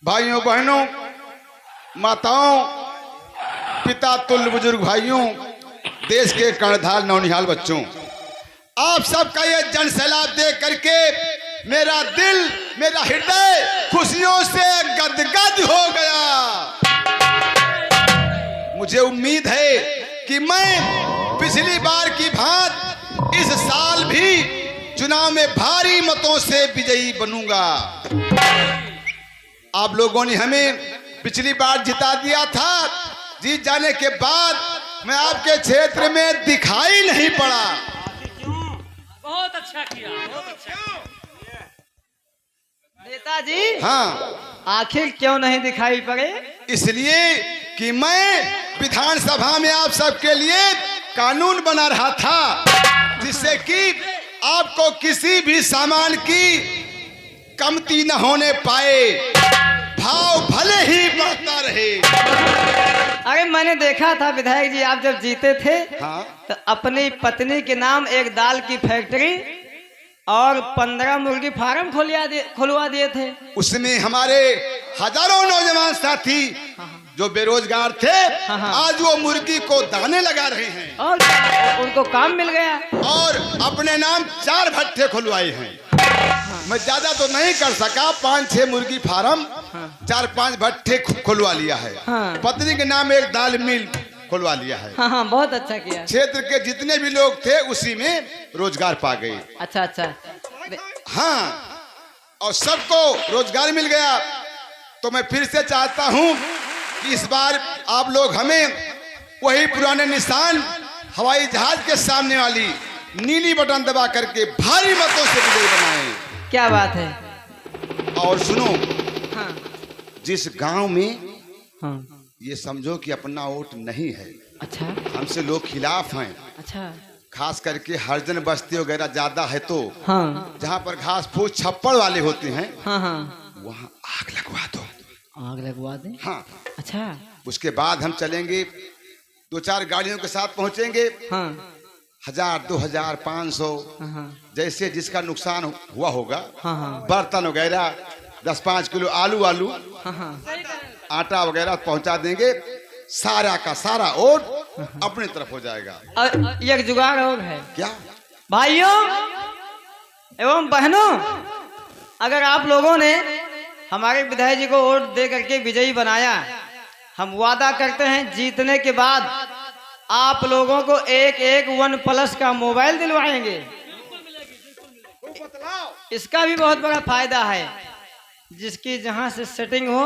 भाइयों बहनों, माताओं, पिता तुल्य बुजुर्ग भाइयों, देश के कर्णधार नौनिहाल बच्चों, आप सबका ये जन सैलाब देख करके मेरा दिल, मेरा हृदय खुशियों से गदगद हो गया। मुझे उम्मीद है कि मैं पिछली बार की भांत इस साल भी चुनाव में भारी मतों से विजयी बनूंगा। आप लोगों ने हमें पिछली बार जिता दिया था। जीत जाने के बाद मैं आपके क्षेत्र में दिखाई नहीं पड़ा। बहुत अच्छा किया, बहुत अच्छा। नेताजी, हाँ, आखिर क्यों नहीं दिखाई पड़े? इसलिए कि मैं विधानसभा में आप सबके लिए कानून बना रहा था, जिससे कि आपको किसी भी सामान की कमती न होने पाए, भाव भले ही बढ़ता रहे। अरे मैंने देखा था विधायक जी, आप जब जीते थे हाँ, तो अपनी पत्नी के नाम एक दाल की फैक्ट्री और 15 मुर्गी फार्म खुलवा दिए थे। उसमें हमारे हजारों नौजवान साथी जो बेरोजगार थे, आज वो मुर्गी को दाने लगा रहे हैं और उनको काम मिल गया और अपने नाम 4 भट्ठे खुलवाए हैं। मैं ज्यादा तो नहीं कर सका, 5-6 मुर्गी फार्म, 4-5 भट्ठे खुलवा लिया है। पत्नी के नाम एक दाल मिल खुलवा लिया है। हाँ, बहुत अच्छा किया। क्षेत्र के जितने भी लोग थे उसी में रोजगार पा गए। अच्छा अच्छा। हाँ, और सबको रोजगार मिल गया। तो मैं फिर से चाहता हूं कि इस बार आप लोग हमें वही पुराने निशान, हवाई जहाज के सामने वाली नीली बटन दबा करके भारी मतों से विजयी बनाएं। क्या बात है। और सुनो, हाँ जिस गांव में हाँ। ये समझो कि अपना वोट नहीं है, अच्छा हमसे लोग खिलाफ हैं, अच्छा। खास करके हरिजन बस्ती वगैरह ज्यादा है, तो हाँ जहाँ पर घास फूस छप्पड़ वाले होते हैं, हाँ हाँ। वहाँ आग लगवा दो। आग लगवा दे? हाँ, अच्छा। उसके बाद हम चलेंगे, 2-4 गाड़ियों के साथ पहुंचेंगे। हाँ 1000, 2000, 500 हाँ जैसे जिसका नुकसान हुआ होगा, हाँ हाँ। बर्तन वगैरह 10-5 किलो आलू हाँ हाँ। आटा वगैरह पहुंचा देंगे। सारा का सारा और अपनी तरफ हो जाएगा। और एक जुगाड़ और है। क्या? भाइयों एवं बहनों, अगर आप लोगों ने हमारे विधायक जी को वोट दे करके विजयी बनाया, हम वादा करते हैं जीतने के बाद आप लोगों को एक OnePlus का मोबाइल दिलवाएंगे। इसका भी बहुत बड़ा फायदा है, जिसकी जहां से सेटिंग हो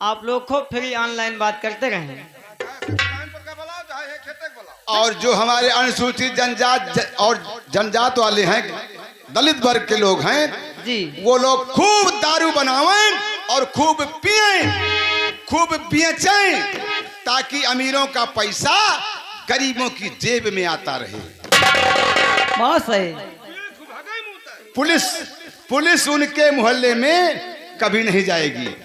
आप लोग को फ्री ऑनलाइन बात करते रहें। और जो हमारे अनुसूचित जनजात और जनजात वाले हैं, दलित वर्ग के लोग हैं जी, वो लोग खूब दारू बनावें और खूब पिएं, खूब बेचें, ताकि अमीरों का पैसा गरीबों की जेब में आता रहे। बहुत सही। पुलिस उनके मोहल्ले में कभी नहीं जाएगी।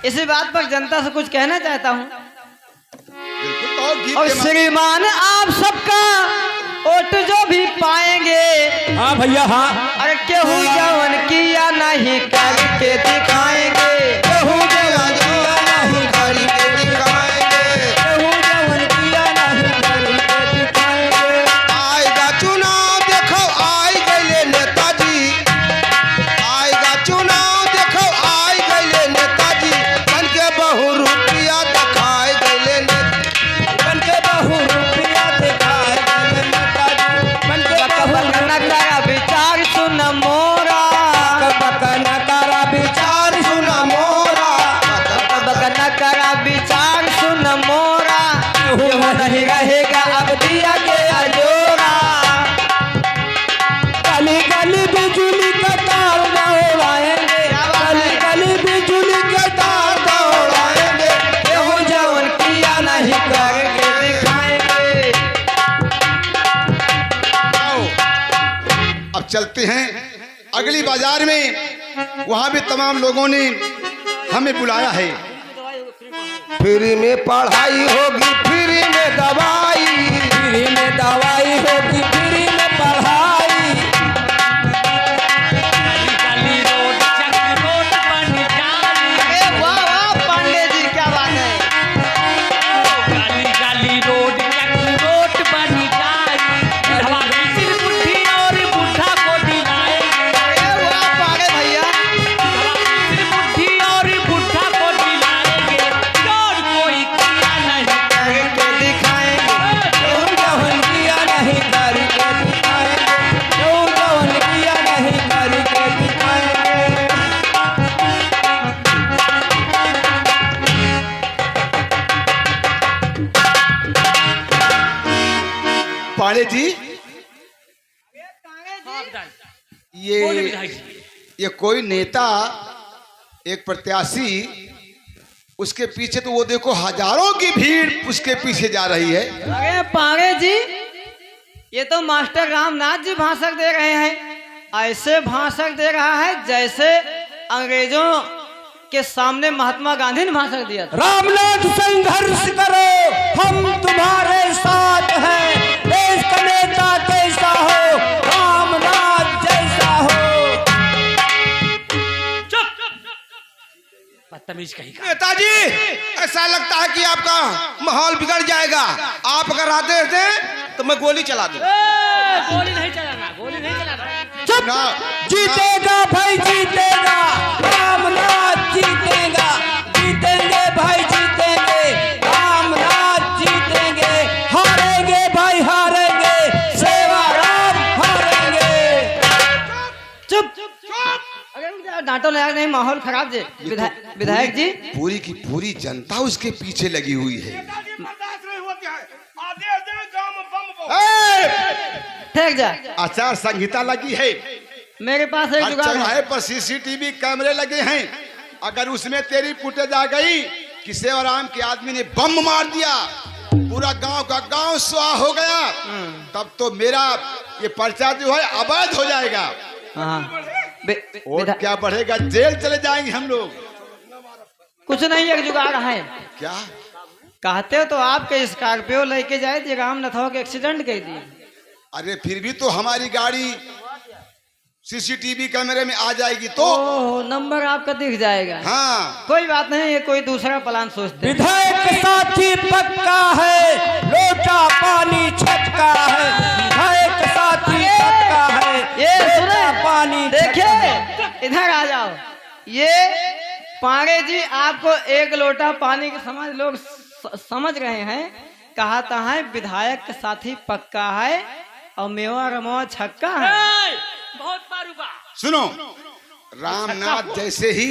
इसी बात पर जनता से कुछ कहना चाहता हूँ। बिल्कुल। तो गीत और के श्रीमान आप सबका वोट जो भी पाएंगे, हाँ भैया हाँ। अरे केहू जवन किया नहीं करके दिखाएंगे, केहू जवन किया नहीं करके दिखाएंगे, केहू जवन किया नहीं करके दिखाएंगे। आएगा चुनाव देखो आई गए नेताजी, आएगा चुनाव देखो आई गए नेताजी, बन के बहु रुपया दिखाए गए बन के बहु रुपया दिखाए गए नेताजी, बन के बहु नकारा विचार सुन मोरा, बकना तारा विचार सुना मोरा, नकारा विचार सुन मोरा, वो नहीं रहेगा अब दिया गया जोरा। गली गली बिजली का तार दौड़ाएंगे, गली गली बिजली का तार दौड़ाएंगे, केहू जवन किया नहीं करके दिखाएंगे। आओ, अब चलते हैं अगली बाजार में। वहां भी तमाम लोगों ने हमें बुलाया है। फ्री में पढ़ाई होगी, फ्री में दवाई, फ्री में दवाई होगी, फ्री में पढ़ाई, गली रोड चक रोड बन जाए, जी हाँ, विधायक बोले ये विधायक जी। ये कोई नेता एक प्रत्याशी उसके पीछे तो वो देखो हजारों की भीड़ उसके पीछे जा रही है। अरे पांगे जी, ये तो मास्टर रामनाथ जी भाषण दे रहे हैं। ऐसे भाषण दे रहा है जैसे अंग्रेजों के सामने महात्मा गांधी ने भाषण दिया था। रामनाथ संघर्ष करो, हम तुम्हारे साथ हैं। देश का नेता कैसा हो, रामनाथ जैसा हो। चुप बदतमीज कहीं का। नेताजी, ऐसा लगता है कि आपका माहौल बिगड़ जाएगा। आप अगर आदेश दें तो मैं गोली चला दूं। गोली नहीं चलाना, गोली नहीं चलाना। चुप, जीतेगा भाई जीतेगा, रामनाथ जीतेगा, जीतेंगे भाई जीतेंगे, रामनाथ जीतेंगे, हारेंगे भाई हारेंगे, सेवा राम हारेंगे। चुप अरे डांटो लगा नहीं, माहौल खराब जे। विधायक जी, पूरी की पूरी जनता उसके पीछे लगी हुई है। ठहर जा। आचार संहिता लगी है, मेरे पास एक हर जुगाड़ है। चौराहे पर सीसीटीवी कैमरे लगे हैं। अगर उसमें तेरी फुटेज आ गई कि सेवाराम के आदमी ने बम मार दिया, पूरा गांव का गांव स्वाह हो गया, तब तो मेरा ये पर्चा जो है अवैध हो जाएगा। हाँ। और क्या बढ़ेगा, जेल चले जाएंगे हम लोग। कुछ नहीं, एक जुगाड़ है। क्या कहते हो तो आपके स्कॉर्पियो लेके जाए थे, राम नथवा के एक्सीडेंट कर दिए। अरे फिर भी तो हमारी गाड़ी सीसीटीवी कैमरे में आ जाएगी तो। ओह, नंबर आपका दिख जाएगा। हाँ, कोई बात नहीं, ये कोई दूसरा प्लान सोचते हैं। विधायक साथी पक्का है, लोटा पानी छटका है। विधायक साथी पक्का है, ये सुने, लोटा पानी देखिए इधर आ जाओ। ये पांगे जी आपको एक लोटा पानी के समझ लोग समझ रहे हैं। कहता है विधायक के साथी पक्का है और मेवा रमवा छक्का है। बहुत मारूंगा। सुनो, रामनाथ जैसे ही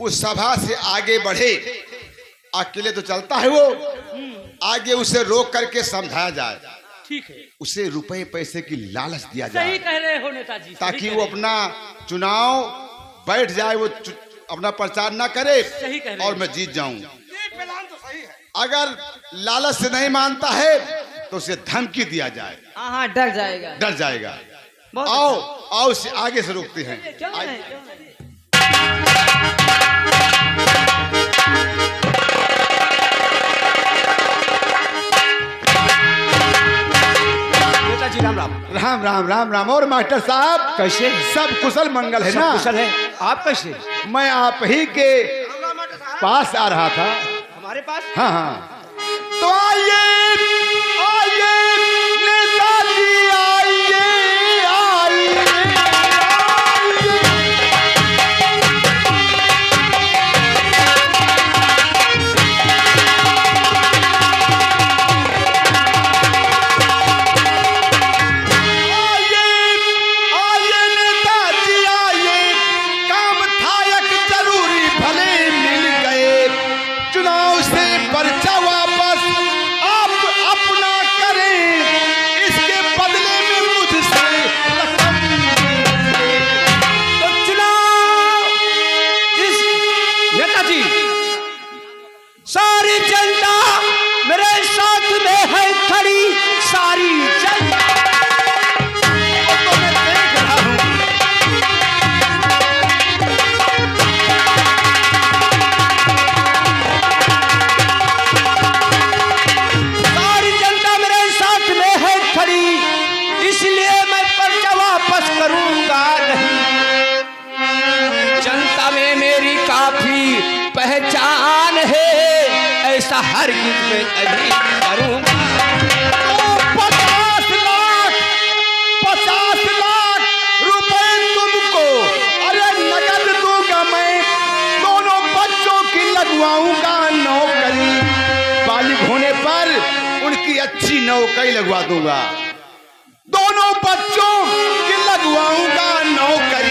उस सभा से आगे बढ़े, अकेले तो चलता है वो, आगे उसे रोक करके समझाया जाए, ठीक है, उसे रुपए पैसे की लालच दिया सही जाए, कह रहे हो नेताजी। ताकि वो अपना चुनाव बैठ जाए, वो अपना प्रचार ना करे सही कह रहे और मैं जीत जाऊं। अगर लालच से नहीं मानता है तो उसे धमकी दिया जाए, हाँ हाँ, डर जाएगा। डर जाएगा। बहुत आओ आओ, उसे आगे से रोकते हैं। क्यों नहीं, क्यों नहीं? नेताजी राम राम। राम राम राम राम। और मास्टर साहब कैसे? सब कुशल मंगल है ना? कुशल है, आप कैसे? मैं आप ही के पास आ रहा था। हमारे पास? हाँ हाँ, तो आइए आइए नेताजी, आइए आइए आइए नेताजी आइए, काम था एक जरूरी भले मिल गए, चुनाव से पर्चा वापस आप अपना करें, इसके बदले में मुझसे रकम दीजिए। तो चुनाव इस नेताजी, सारी जनता मेरे साथ में है खड़ी, सारी जनता। और तो मैं देख रहा हूं, सारी जनता मेरे साथ में है खड़ी, इसलिए मैं पर्चा वापस करूंगा नहीं। जनता में मेरी काफी पहचान है, ऐसा हर गीत में नहीं करूंगा। तो 50 लाख रुपए तुमको, अरे नगद दूंगा मैं, दोनों बच्चों की लगवाऊंगा नौकरी, बालिग होने पर उनकी अच्छी नौकरी लगवा दूंगा, दोनों बच्चों की लगवाऊंगा नौकरी,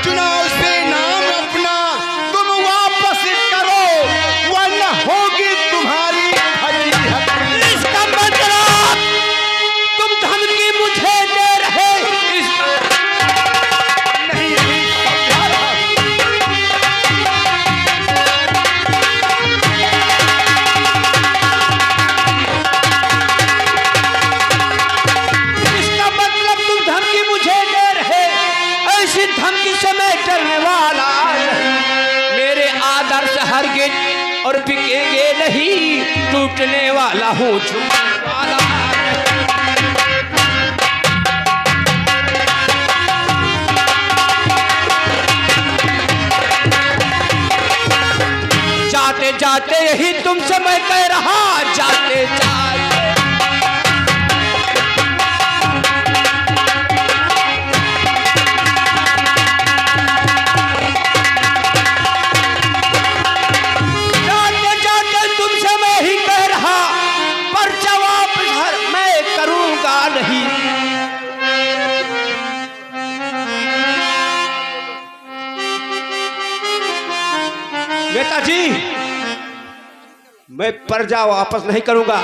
चुनाव से नाम अपना तुम वापस करो, वरना होगी तुम्हारी हरी हरी। इसका मतलब तुम धमकी से मैं डरने वाला नहीं। मेरे आदर्श हरगिज और बिकेंगे नहीं, टूटने वाला हूँ झुकने वाला नहीं। जाते जाते यही तुमसे मैं कह रहा, जाते जाते जाते जाते तुमसे मैं ही कह रहा, पर जवाब मैं करूंगा नहीं। नेताजी, मैं पर्चा वापस नहीं करूंगा।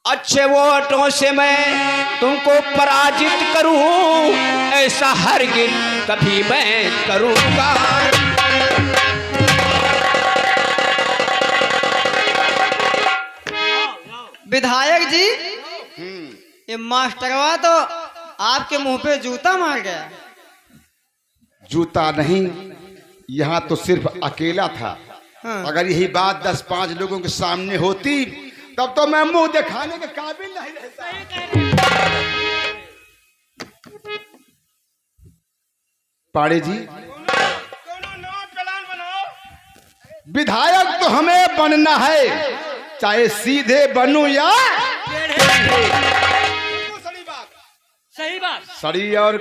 अच्छे वोटों से मैं तुमको पराजित करूं, ऐसा हरगिज कभी मैं करूंगा। विधायक जी, ये मास्टरवा तो आपके मुंह पे जूता मार गया। जूता नहीं, यहाँ तो सिर्फ अकेला था। हाँ। अगर यही बात 10-5 लोगों के सामने होती तब तो मैं मुंह दिखाने के काबिल नहीं रहता। पाड़े जी, विधायक तो हमें बनना है, चाहे सीधे बनूं या सही बात। सड़ी और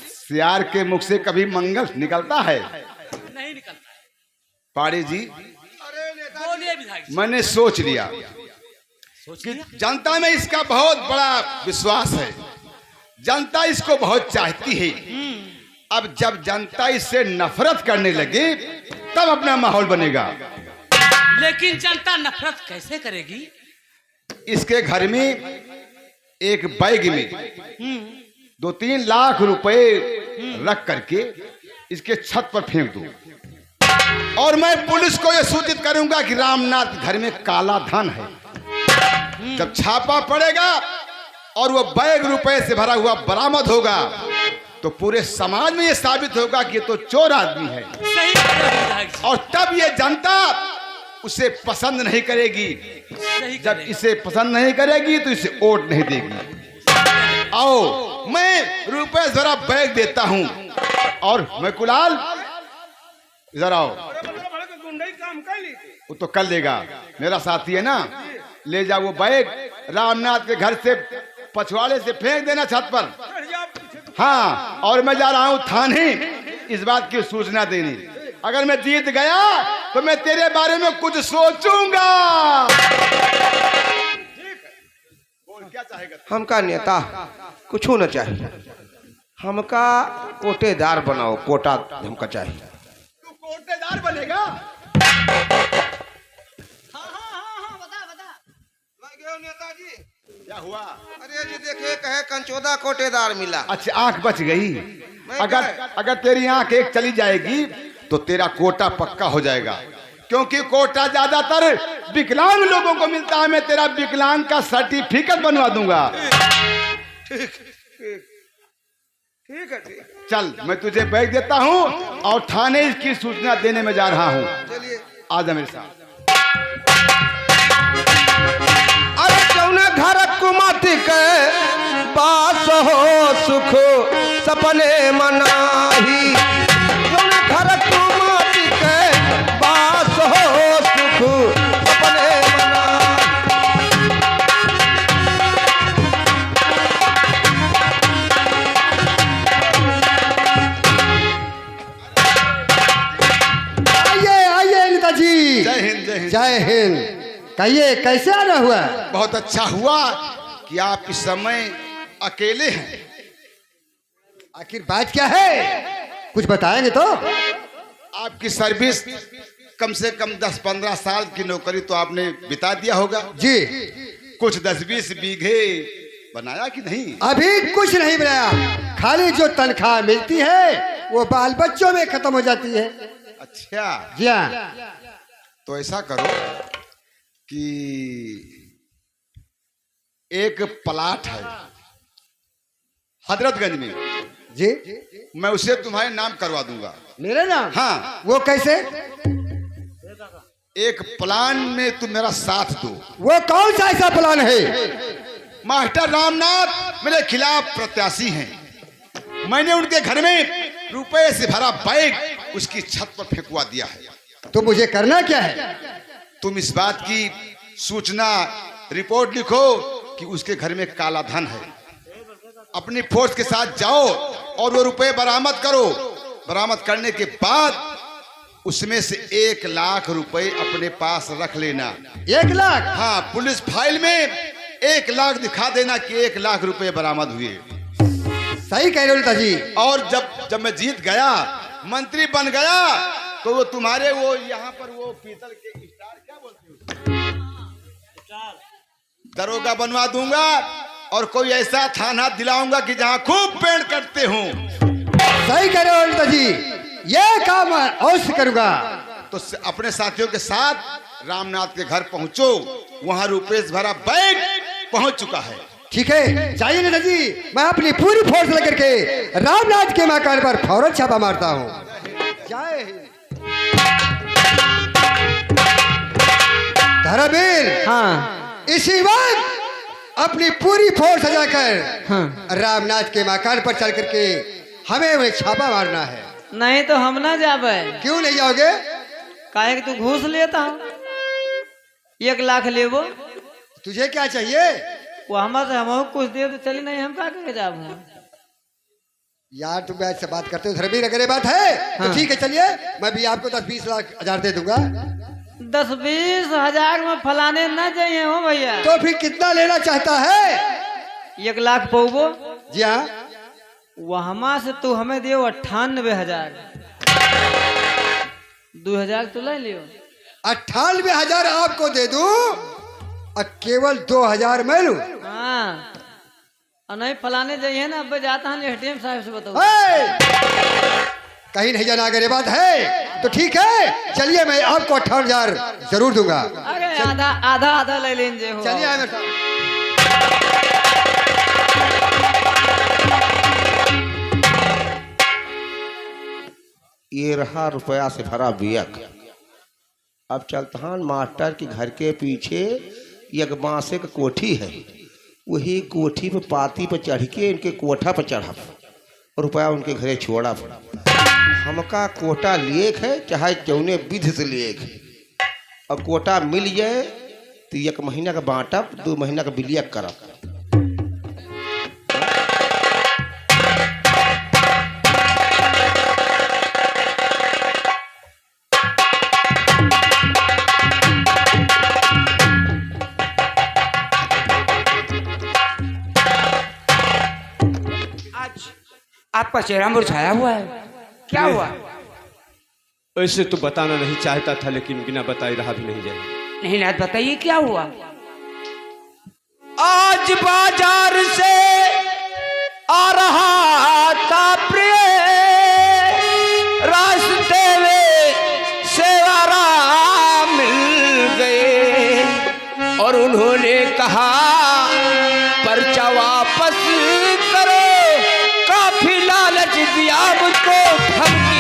सियार के मुख से कभी मंगल निकलता है? नहीं निकलता है। पाड़े जी, बोलिए विधायक जी। मैंने सोच लिया सोच कि लिया? जनता में इसका बहुत बड़ा विश्वास है, जनता इसको बहुत चाहती है। अब जब जनता इससे नफरत करने लगे तब अपना माहौल बनेगा। लेकिन जनता नफरत कैसे करेगी? इसके घर में एक बैग में 2-3 लाख रुपए रख करके इसके छत पर फेंक दूं, और मैं पुलिस को यह सूचित करूंगा कि रामनाथ के घर में काला धन है। जब छापा पड़ेगा और वो बैग रुपए से भरा हुआ बरामद होगा तो पूरे समाज में यह साबित होगा कि ये तो चोर आदमी है। सही कह रहे हो विधायक जी। और तब ये जनता उसे पसंद नहीं करेगी। सही कह जब रहे हैं। इसे पसंद नहीं करेगी तो इसे वोट नहीं देगी। आओ, मैं रुपए जरा बैग देता हूं। और मैं कुलाल, इधर आओ। वो तो कर लेगा, मेरा साथी है ना। ले जा वो बैग, रामनाथ के घर से पछवाड़े से फेंक देना छत पर। हाँ, और मैं जा रहा हूं थाने इस बात की सूचना देने। अगर मैं जीत गया तो मैं तेरे बारे में कुछ सोचूंगा। क्या चाहेगा? हमका नेता कुछ न चाहिए, हमका कोटेदार बनाओ, कोटा हमका चाहिए। तू कोटेदार बनेगा? नेताजी क्या हुआ? अरे जी देखिए, कहे कंचोदा कोटेदार मिला। अच्छा, आंख बच गई। अगर तेरी आंख एक चली जाएगी तो तेरा कोटा पक्का हो जाएगा, क्योंकि कोटा ज्यादातर विकलांग लोगों को मिलता है। मैं तेरा विकलांग का सर्टिफिकेट बनवा दूंगा। ठीक है, ठीक। चल, मैं तुझे बैग देता हूँ और थाने इसकी सूचना देने में जा रहा हूँ। चलिए, आजा मेरे साथ। अरे जौने घर कुमति के पास हो सुख सपने मनाही, जौने घर कुमति के पास हो सुख सपने मनाही। आइए आइए नेताजी। जय हिंद, जय हिंद। जय हिंद। कहिए कैसे आना हुआ? बहुत अच्छा हुआ कि आप इस समय अकेले हैं। आखिर बात क्या है, कुछ बताएंगे तो? आपकी सर्विस कम से कम 10-15 साल की नौकरी तो आपने बिता दिया होगा जी। कुछ 10-20 बीघे बनाया कि नहीं? अभी कुछ नहीं बनाया, खाली जो तनख्वाह मिलती है वो बाल बच्चों में खत्म हो जाती है। अच्छा, जी हाँ। तो ऐसा करो कि एक प्लाट है हजरतगंज में, जी मैं उसे तुम्हारे नाम करवा दूंगा। मेरा नाम? हाँ, वो कैसे? एक प्लान में तुम मेरा साथ दो। वो कौन सा ऐसा प्लान है? मास्टर रामनाथ मेरे खिलाफ प्रत्याशी हैं। मैंने उनके घर में रुपए से भरा बैग उसकी छत पर फेंकवा दिया है। तो मुझे करना क्या है? तुम इस बात की सूचना रिपोर्ट लिखो कि उसके घर में काला धन है। अपनी फोर्स के साथ जाओ और वो रुपए बरामद करो। बरामद करने के बाद उसमें से 1 लाख रुपए अपने पास रख लेना। 1 लाख? हाँ, पुलिस फाइल में 1 लाख दिखा देना कि 1 लाख रुपए बरामद हुए। सही कह रहे हो नेताजी। और जब मैं जीत गया, मंत्री बन गया, तो वो तुम्हारे वो यहाँ पर वो पीतल के स्टार क्या बोलते हो, दरोगा बनवा दूंगा और कोई ऐसा थाना दिलाऊंगा कि जहाँ खूब पेड़ कटते हों। सही कह रहे हो नेताजी, ये काम अवश्य करूंगा। तो अपने साथियों के साथ रामनाथ के घर पहुंचो, वहां रुपये से भरा बैग पहुंच चुका है। ठीक है, जाइए नेताजी, मैं अपनी पूरी फोर्स लेकर के रामनाथ के मकान पर फौरन छापा मारता हूँ। जय हिंद। धर्मवीर, हाँ इसी वक्त अपनी पूरी फोर्स सजाकर हाँ। रामनाथ के मकान पर चल करके हमें उन्हें छापा मारना है। नहीं तो हम ना जाबे। क्यों नहीं जाओगे? काहे कि तू घूस लेता हो। 1 लाख लेबो, तुझे क्या चाहिए? वो हमारे से हम कुछ दे तो चली नहीं, हम का करके जाबो। यार तुम ऐसे बात करते हो धर्मवीर, अगर ये बात है तो हाँ। ठीक है, चलिए मैं भी आपको 10-20 लाख हजार दे दूंगा। 10-20 हजार में फलाने न जाइए हो भैया। तो फिर कितना लेना चाहता है? 1 लाख पौबो, जी हाँ। वहां से तू हमें दियो 98,000। 2,000 तू ले लियो। 98,000 आपको दे दूं और केवल 2,000 मैं लूं? हाँ, और नहीं फलाने जाइए ना, अब जाता हूँ एटीएम साहब से बताओ। कहीं नहीं जाना, अगर ये बात है तो ठीक है, चलिए मैं आपको 58,000 जरूर दूंगा। अरे आधा आधा आधा ले लीजिए हो। चलिए आमिर साहब। ये रहा रुपया से भरा बियक। अब चलतहान मास्टर के घर के पीछे एक बांसे का कोठी है, वही कोठी पे पाती पे चढ़ के इनके कोठा पे चढ़ा, रुपया उनके घरे छोड़ा। हमका कोटा लिए है, चाहे जौने विधि से लिए है। और कोटा मिल जाए तो 1 महीना का बांटब, 2 महीना का बिलियक करब। आपका चेहरा मुरझाया हुआ है, क्या हुआ? वैसे तो बताना नहीं चाहता था, लेकिन बिना बताए रहा भी नहीं जाए। नहीं नाथ, बताइए क्या हुआ? आज बाजार से आ रहा था प्रिय, रास्ते में सेवारा मिल गए और उन्होंने कहा पर्चा वापस करो, काफी लालच दिया मुझको धमकी।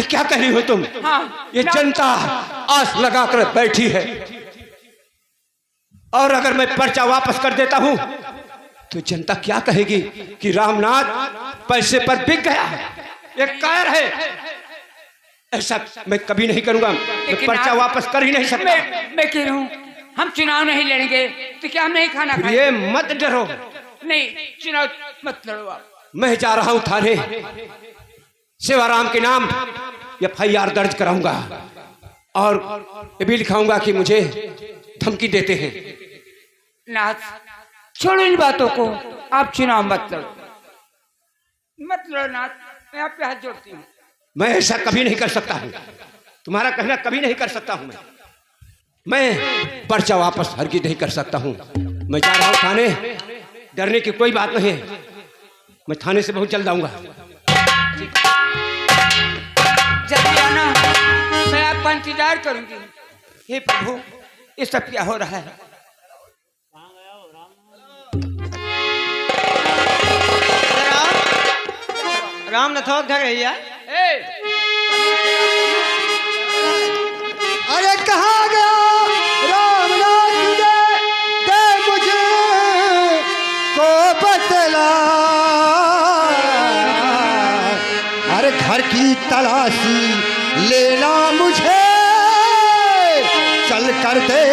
क्या कह रही हो तुम? हाँ, ये जनता आस लगाकर बैठी है, और अगर मैं पर्चा वापस कर देता हूं तो जनता क्या कहेगी कि रामनाथ पैसे पर बिक गया है, एक कायर है। ऐसा मैं कभी नहीं करूंगा, मैं पर्चा वापस कर ही नहीं सकता। मैं कह रहा हूँ हम चुनाव नहीं लड़ेंगे तो क्या हम नहीं खाना फिर खाएंगे? ये मत डरो, नहीं, चुनाव मत लड़ो आप। मैं जा रहा हूं थाने, सेवाराम के नाम FIR दर्ज कराऊंगा और ये भी लिखाऊंगा कि मुझे धमकी देते हैं। नाथ, छोड़ो इन बातों को, आप चुनाव मत लड़ो, मत लड़ो नाथ, मैं आप पे हाथ जोड़ती हूँ। मैं ऐसा कभी नहीं कर सकता हूं, तुम्हारा कहना कभी नहीं कर सकता हूं। मैं पर्चा वापस हरगिज नहीं कर सकता हूं। मैं जा रहा हूं थाने, डरने की कोई बात नहीं है, मैं थाने से बहुत जल्द आऊंगा। जल्दी आना, मैं आपका इंतजार करूंगी। हे प्रभु, ये सब क्या हो रहा है? राम नथौक घर है यार। अरे कहाँ गया रामनाथ दे मुझे को बतला। अरे घर की तलाशी लेना मुझे चल कर दे।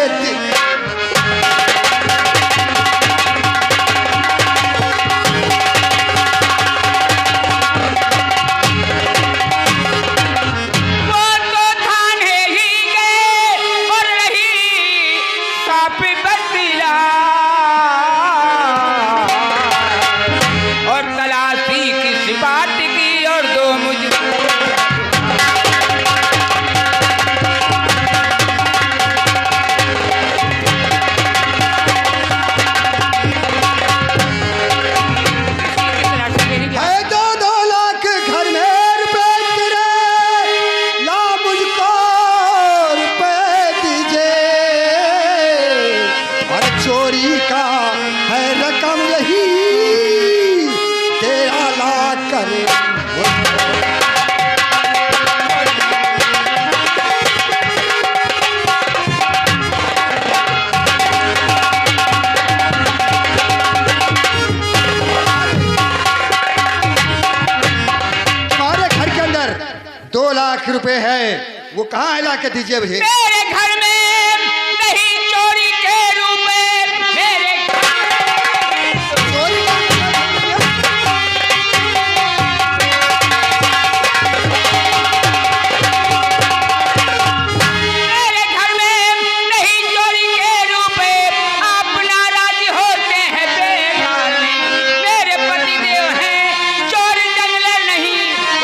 रुपए है, वो कहाँ है, ला के दीजिए मुझे। मेरे घर में नहीं, चोरी के रुपए मेरे चोरी मेरे घर में नहीं, चोरी के रुपए। आप नाराज होते हैं बेगाने, मेरे पति देव हैं चोर जंगल नहीं,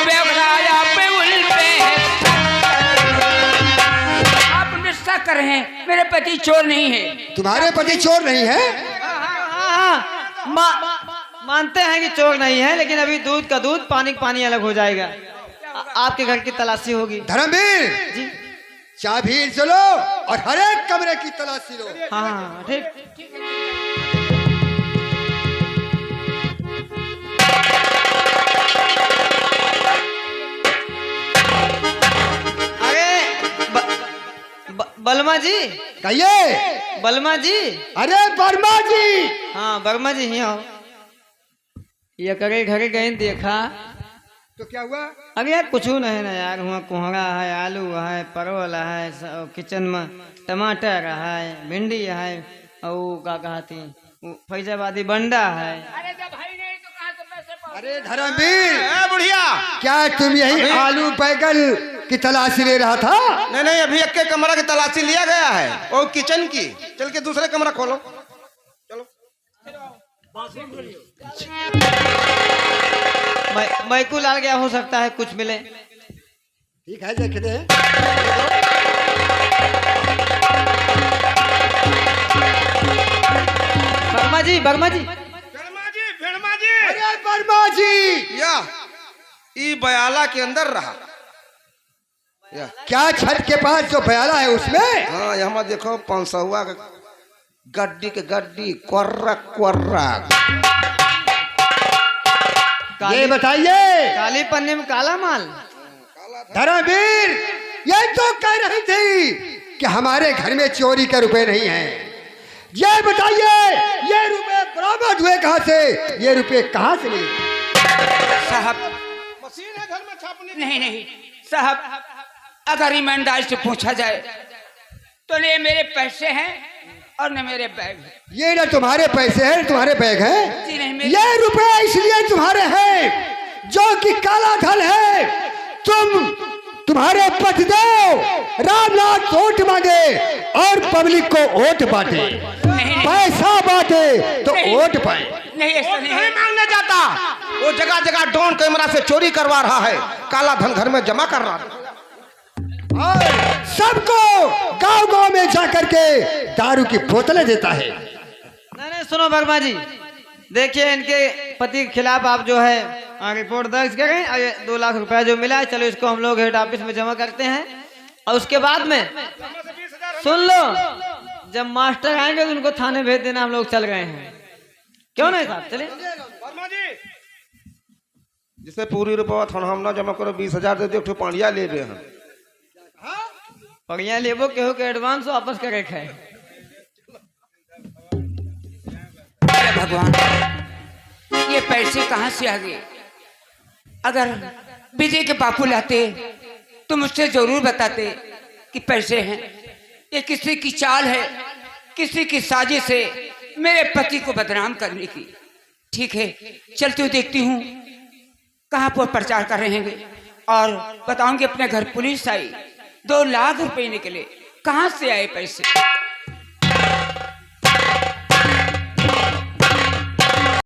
बेगराया पे उल्टे कर रहे हैं। मेरे पति चोर नहीं है। तुम्हारे पति चोर नहीं है? मानते हैं कि चोर नहीं है, लेकिन अभी दूध का दूध पानी का पानी अलग हो जाएगा। आपके घर की तलाशी होगी। धर्मवीर जी चाबी चलो और हर एक कमरे की तलाशी लो। हाँ ठीक। बलमा जी, कहिए। बलमा जी। अरे वर्मा जी। हाँ वर्मा जी ही हो। ये करे घरे गए देखा तो क्या हुआ? अरे यार कुछ नहीं ना यार, हुआ कोहड़ा है, आलू है, परवल है, किचन में टमाटर है, भिंडी है, और क्या कहती फैजाबादी बंडा है। अरे जब भाई नहीं तो कहाँ से पैसे पाओ? अरे धर्मवीर बुढ़िया, क्या तुम यही आलू बैगन की तलाशी ले रहा था? नहीं नहीं, अभी एक कमरा की तलाशी लिया गया है और किचन की। चल के दूसरे कमरा खोलो, चलो। मैकू लाल गया, हो सकता है कुछ मिले। ठीक है देखते हैं। वर्मा जी, वर्मा जी। अरे वर्मा जी, या ई बयाला के अंदर रहा। या क्या छत के पास जो बयाला है उसमें? हाँ, यहाँ देखो 500 का गड्डी के गड्डी, कोर्रा कोर्रा। ये बताइए काली पन्नी में काला माल। धर्मवीर, ये तो कह रही थी कि हमारे घर में चोरी के रुपए नहीं हैं। ये बताइए ये रुपए बरामद हुए कहाँ से? ये रुपए कहाँ से मिले? साहब मशीन है घर में छापने। नहीं नहीं साहब, अगर ईमानदारी से पूछा जाए तो ये मेरे पैसे हैं और न मेरे बैग है। ये ना तुम्हारे पैसे हैं, तुम्हारे बैग हैं। जी नहीं, मेरे ये रुपए इसलिए तुम्हारे हैं जो कि काला धन है। तुम्हारे पतिदेव रामनाथ वोट मांगे और पब्लिक को वोट बांटे, पैसा बांटे तो वोट पाए। नहीं, ऐसा नहीं नहीं है। मांगने जाता। वो जगह जगह ड्रोन कैमरा से चोरी करवा रहा है, काला धन घर में जमा कर रहा है। और सबको गांव गांव में जाकर के दारू की बोतलें देता है। नहीं, सुनो वर्मा जी, देखिए इनके पति के खिलाफ आप जो है रिपोर्ट दर्ज करें और ये 2 लाख रुपया जो मिला है, चलो इसको हम लोग हेड ऑफिस में जमा करते हैं। और उसके बाद में सुन लो, जब मास्टर आएंगे तो उनको थाने भेज देना, हम लोग चल गए हैं। क्यों नहीं साहब, चलिए। जिसे पूरी रुपया थाना हम ना जमा करो, 20,000 दे दो, पानिया ले रहे हैं। बढ़िया लेबो केहू के एडवांस वापस करे खाए। अरे भगवान, ये पैसे कहाँ से आ गए? अगर विजय के बापू लाते तो मुझसे जरूर बताते कि पैसे हैं। ये किसी की चाल है, किसी की साजिश है मेरे पति को बदनाम करने की। ठीक है, चलती हुई देखती हूँ कहाँ पर प्रचार कर रहे हैं और बताऊंगी अपने घर पुलिस आई। 2 लाख रुपए निकले, कहाँ से आए पैसे?